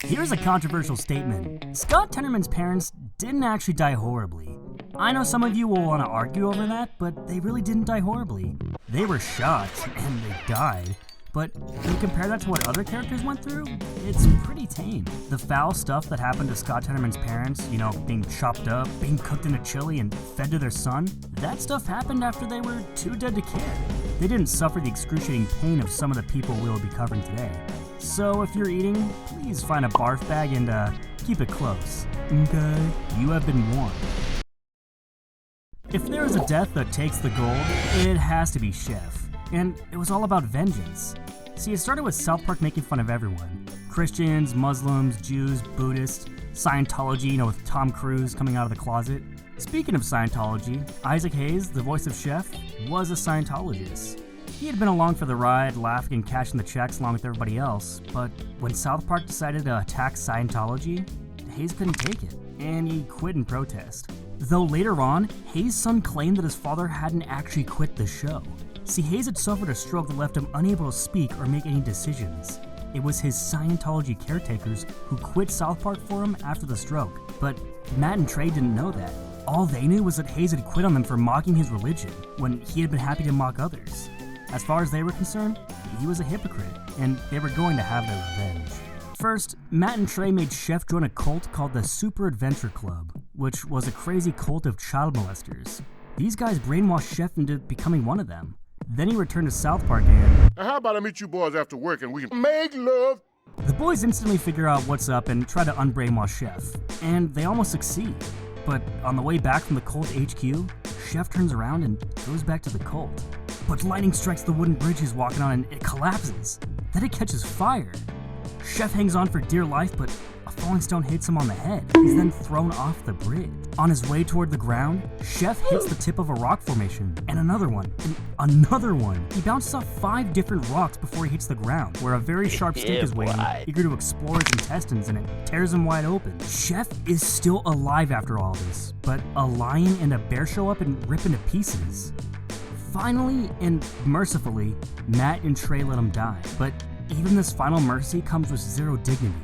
Here's a controversial statement. Scott Tenorman's parents didn't actually die horribly. I know some of you will want to argue over that, but they really didn't die horribly. They were shot, and they died. But when you compare that to what other characters went through, it's pretty tame. The foul stuff that happened to Scott Tenorman's parents, being chopped up, being cooked in a chili, and fed to their son, that stuff happened after they were too dead to care. They didn't suffer the excruciating pain of some of the people we'll be covering today. So if you're eating, please find a barf bag and keep it close. Okay? You have been warned. If there is a death that takes the gold, it has to be Chef. And it was all about vengeance. See, it started with South Park making fun of everyone. Christians, Muslims, Jews, Buddhists, Scientology, with Tom Cruise coming out of the closet. Speaking of Scientology, Isaac Hayes, the voice of Chef, was a Scientologist. He had been along for the ride, laughing and cashing the checks along with everybody else, but when South Park decided to attack Scientology, Hayes couldn't take it, and he quit in protest. Though later on, Hayes' son claimed that his father hadn't actually quit the show. See, Hayes had suffered a stroke that left him unable to speak or make any decisions. It was his Scientology caretakers who quit South Park for him after the stroke, but Matt and Trey didn't know that. All they knew was that Hayes had quit on them for mocking his religion, when he had been happy to mock others. As far as they were concerned, he was a hypocrite, and they were going to have their revenge. First, Matt and Trey made Chef join a cult called the Super Adventure Club, which was a crazy cult of child molesters. These guys brainwashed Chef into becoming one of them. Then he returned to South Park and... Now how about I meet you boys after work and we can make love? The boys instantly figure out what's up and try to unbrainwash Chef, and they almost succeed. But on the way back from the cult HQ, Chef turns around and goes back to the cult. But lightning strikes the wooden bridge he's walking on and it collapses. Then it catches fire. Chef hangs on for dear life, but a falling stone hits him on the head. He's then thrown off the bridge. On his way toward the ground, Chef hits the tip of a rock formation, and another one, and another one. He bounces off 5 different rocks before he hits the ground, where a very sharp stick is waiting, eager to explore his intestines, and it tears him wide open. Chef is still alive after all this, but a lion and a bear show up and rip into pieces. Finally, and mercifully, Matt and Trey let him die, but even this final mercy comes with zero dignity.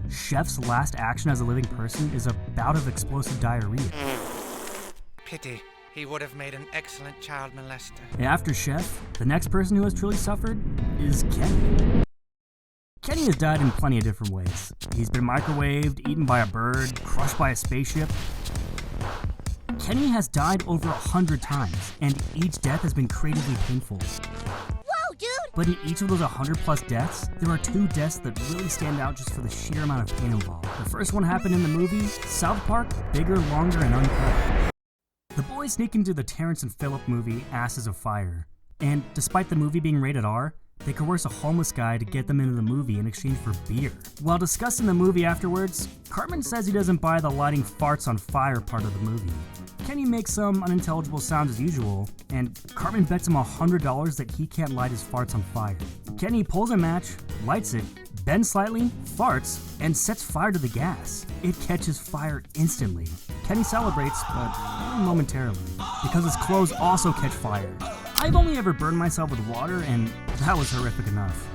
Chef's last action as a living person is a bout of explosive diarrhea. Pity. He would have made an excellent child molester. After Chef, the next person who has truly suffered is Kenny. Kenny has died in plenty of different ways. He's been microwaved, eaten by a bird, crushed by a spaceship. Kenny has died over 100 times, and each death has been creatively painful. Dude. But in each of those 100+ deaths, there are 2 deaths that really stand out just for the sheer amount of pain involved. The first one happened in the movie South Park, Bigger, Longer, and Uncut. The boys sneak into the Terrence and Phillip movie Asses of Fire, and despite the movie being rated R, they coerce a homeless guy to get them into the movie in exchange for beer. While discussing the movie afterwards, Cartman says he doesn't buy the lighting farts on fire part of the movie. Kenny makes some unintelligible sounds as usual, and Cartman bets him $100 that he can't light his farts on fire. Kenny pulls a match, lights it, bends slightly, farts, and sets fire to the gas. It catches fire instantly. Kenny celebrates, but only momentarily, because his clothes also catch fire. I've only ever burned myself with water, and that was horrific enough.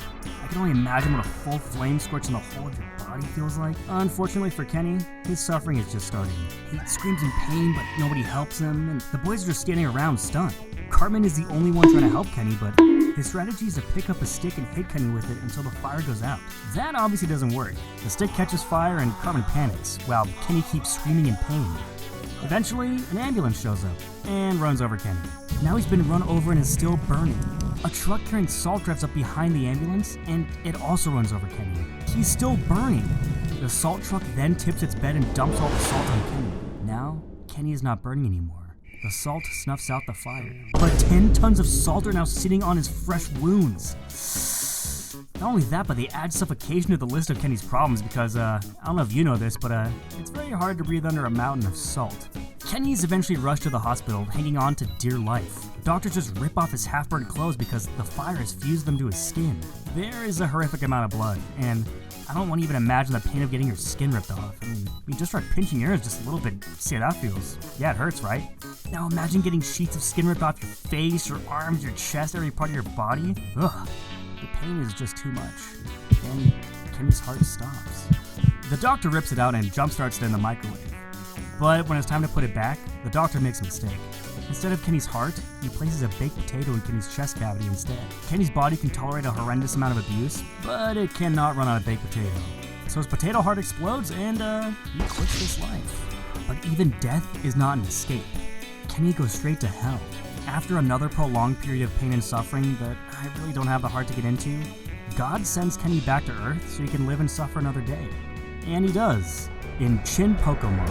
I can only imagine what a full flame scorching the whole of your body feels like. Unfortunately for Kenny, his suffering is just starting. He screams in pain, but nobody helps him, and the boys are just standing around stunned. Cartman is the only one trying to help Kenny, but his strategy is to pick up a stick and hit Kenny with it until the fire goes out. That obviously doesn't work. The stick catches fire and Cartman panics, while Kenny keeps screaming in pain. Eventually, an ambulance shows up and runs over Kenny. Now he's been run over and is still burning. A truck carrying salt drives up behind the ambulance, and it also runs over Kenny. He's still burning. The salt truck then tips its bed and dumps all the salt on Kenny. Now, Kenny is not burning anymore. The salt snuffs out the fire. But 10 tons of salt are now sitting on his fresh wounds. Not only that, but they add suffocation to the list of Kenny's problems because, I don't know if you know this, but it's very hard to breathe under a mountain of salt. Kenny is eventually rushed to the hospital, hanging on to dear life. Doctors just rip off his half-burned clothes because the fire has fused them to his skin. There is a horrific amount of blood, and I don't want to even imagine the pain of getting your skin ripped off. I mean, just try pinching yours just a little bit. See how that feels. Yeah, it hurts, right? Now imagine getting sheets of skin ripped off your face, your arms, your chest, every part of your body. Ugh. The pain is just too much. And Kenny's heart stops. The doctor rips it out and jumpstarts it in the microwave. But when it's time to put it back, the doctor makes a mistake. Instead of Kenny's heart, he places a baked potato in Kenny's chest cavity instead. Kenny's body can tolerate a horrendous amount of abuse, but it cannot run out of baked potato. So his potato heart explodes and he quits this life. But even death is not an escape. Kenny goes straight to hell. After another prolonged period of pain and suffering that I really don't have the heart to get into, God sends Kenny back to Earth so he can live and suffer another day. And he does, in Chinpokomon.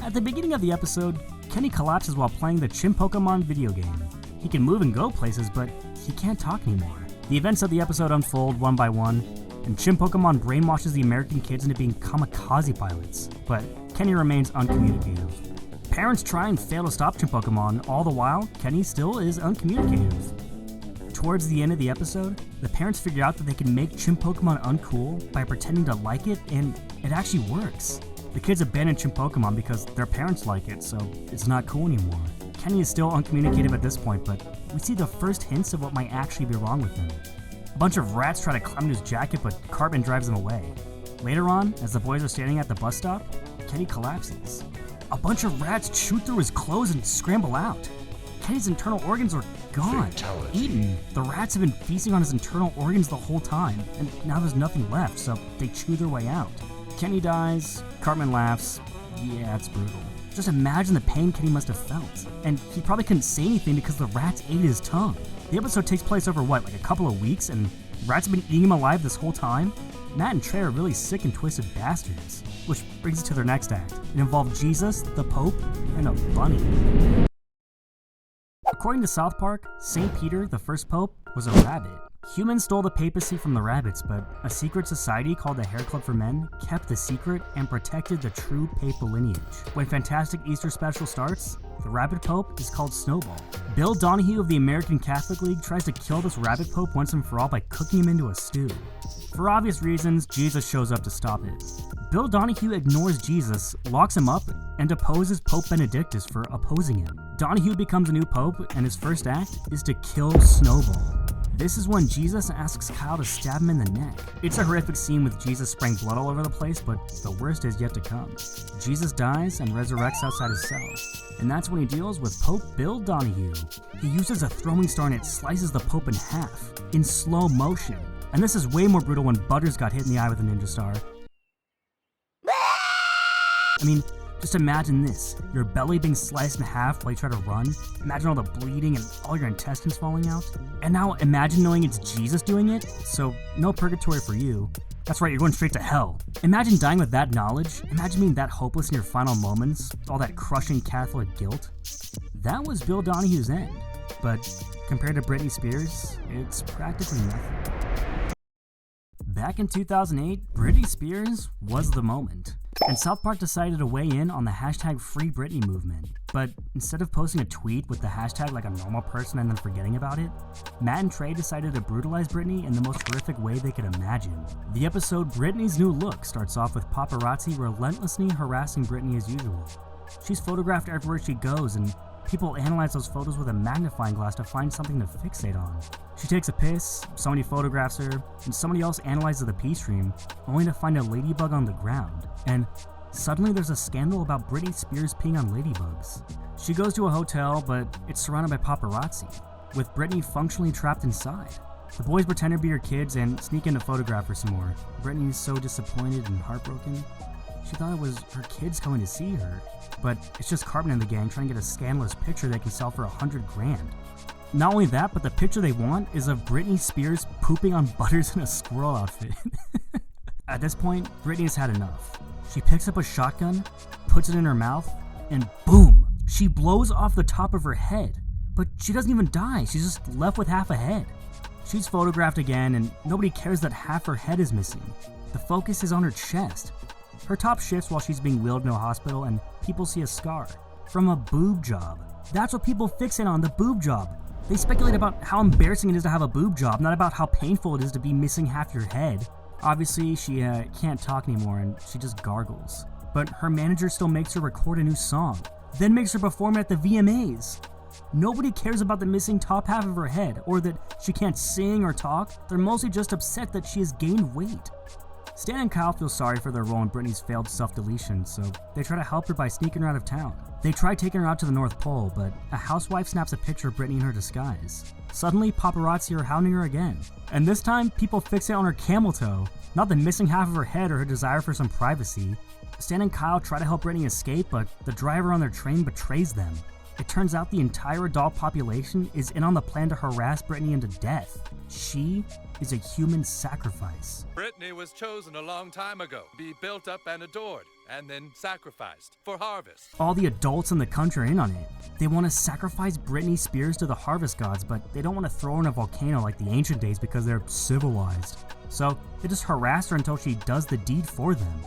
At the beginning of the episode, Kenny collapses while playing the Chinpokomon video game. He can move and go places, but he can't talk anymore. The events of the episode unfold one by one, and Chinpokomon brainwashes the American kids into being kamikaze pilots, but Kenny remains uncommunicative. Parents try and fail to stop Chinpokomon, all the while, Kenny still is uncommunicative. Towards the end of the episode, the parents figure out that they can make Chinpokomon uncool by pretending to like it, and it actually works. The kids abandon Chinpokomon because their parents like it, so it's not cool anymore. Kenny is still uncommunicative at this point, but we see the first hints of what might actually be wrong with him. A bunch of rats try to climb into his jacket, but Cartman drives them away. Later on, as the boys are standing at the bus stop, Kenny collapses. A bunch of rats shoot through his clothes and scramble out. Kenny's internal organs are gone, eaten. The rats have been feasting on his internal organs the whole time, and now there's nothing left, so they chew their way out. Kenny dies, Cartman laughs. Yeah, it's brutal. Just imagine the pain Kenny must have felt. And he probably couldn't say anything because the rats ate his tongue. The episode takes place over like a couple of weeks, and rats have been eating him alive this whole time? Matt and Trey are really sick and twisted bastards. Which brings us to their next act. It involved Jesus, the Pope, and a bunny. According to South Park, St. Peter, the first pope, was a rabbit. Humans stole the papacy from the rabbits, but a secret society called the Hair Club for Men kept the secret and protected the true papal lineage. When Fantastic Easter Special starts, the rabbit pope is called Snowball. Bill Donahue of the American Catholic League tries to kill this rabbit pope once and for all by cooking him into a stew. For obvious reasons, Jesus shows up to stop it. Bill Donahue ignores Jesus, locks him up, and deposes Pope Benedictus for opposing him. Donahue becomes a new pope, and his first act is to kill Snowball. This is when Jesus asks Kyle to stab him in the neck. It's a horrific scene with Jesus spraying blood all over the place, but the worst is yet to come. Jesus dies and resurrects outside his cell, and that's when he deals with Pope Bill Donahue. He uses a throwing star and it slices the Pope in half, in slow motion. And this is way more brutal when Butters got hit in the eye with a ninja star. I mean, just imagine this, your belly being sliced in half while you try to run. Imagine all the bleeding and all your intestines falling out. And now imagine knowing it's Jesus doing it, so no purgatory for you. That's right, you're going straight to hell. Imagine dying with that knowledge. Imagine being that hopeless in your final moments, all that crushing Catholic guilt. That was Bill Donahue's end, but compared to Britney Spears, it's practically nothing. Back in 2008, Britney Spears was the moment. And South Park decided to weigh in on the hashtag Free Britney movement. But instead of posting a tweet with the hashtag like a normal person and then forgetting about it, Matt and Trey decided to brutalize Britney in the most horrific way they could imagine. The episode Britney's New Look starts off with paparazzi relentlessly harassing Britney as usual. She's photographed everywhere she goes, and people analyze those photos with a magnifying glass to find something to fixate on. She takes a piss, somebody photographs her, and somebody else analyzes the pee stream, only to find a ladybug on the ground. And suddenly there's a scandal about Britney Spears peeing on ladybugs. She goes to a hotel, but it's surrounded by paparazzi, with Britney functionally trapped inside. The boys pretend to be her kids and sneak in to photograph her some more. Britney is so disappointed and heartbroken. She thought it was her kids coming to see her, but it's just Cartman and the gang trying to get a scandalous picture they can sell for $100,000. Not only that, but the picture they want is of Britney Spears pooping on Butters in a squirrel outfit. At this point, Britney has had enough. She picks up a shotgun, puts it in her mouth, and boom! She blows off the top of her head. But she doesn't even die, she's just left with half a head. She's photographed again, and nobody cares that half her head is missing. The focus is on her chest. Her top shifts while she's being wheeled into a hospital, and people see a scar from a boob job. That's what people fixate on, the boob job. They speculate about how embarrassing it is to have a boob job, not about how painful it is to be missing half your head. Obviously, she can't talk anymore and she just gargles. But her manager still makes her record a new song, then makes her perform at the VMAs. Nobody cares about the missing top half of her head or that she can't sing or talk. They're mostly just upset that she has gained weight. Stan and Kyle feel sorry for their role in Britney's failed self-deletion, so they try to help her by sneaking her out of town. They try taking her out to the North Pole, but a housewife snaps a picture of Britney in her disguise. Suddenly, paparazzi are hounding her again. And this time, people fixate on her camel toe, not the missing half of her head or her desire for some privacy. Stan and Kyle try to help Britney escape, but the driver on their train betrays them. It turns out the entire adult population is in on the plan to harass Britney into death. She is a human sacrifice. Britney was chosen a long time ago, be built up and adored, and then sacrificed for harvest. All the adults in the country are in on it. They want to sacrifice Britney Spears to the harvest gods, but they don't want to throw her in a volcano like the ancient days because they're civilized. So they just harass her until she does the deed for them.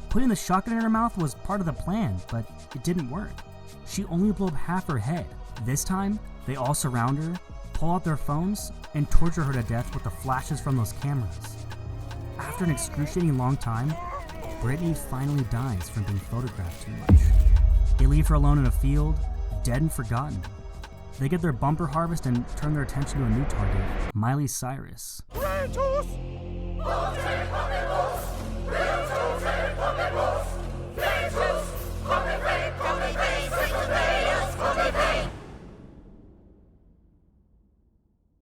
Putting the shotgun in her mouth was part of the plan, but it didn't work. She only blew up half her head. This time, they all surround her, pull out their phones, and torture her to death with the flashes from those cameras. After an excruciating long time, Britney finally dies from being photographed too much. They leave her alone in a field, dead and forgotten. They get their bumper harvest and turn their attention to a new target, Miley Cyrus. Kratos!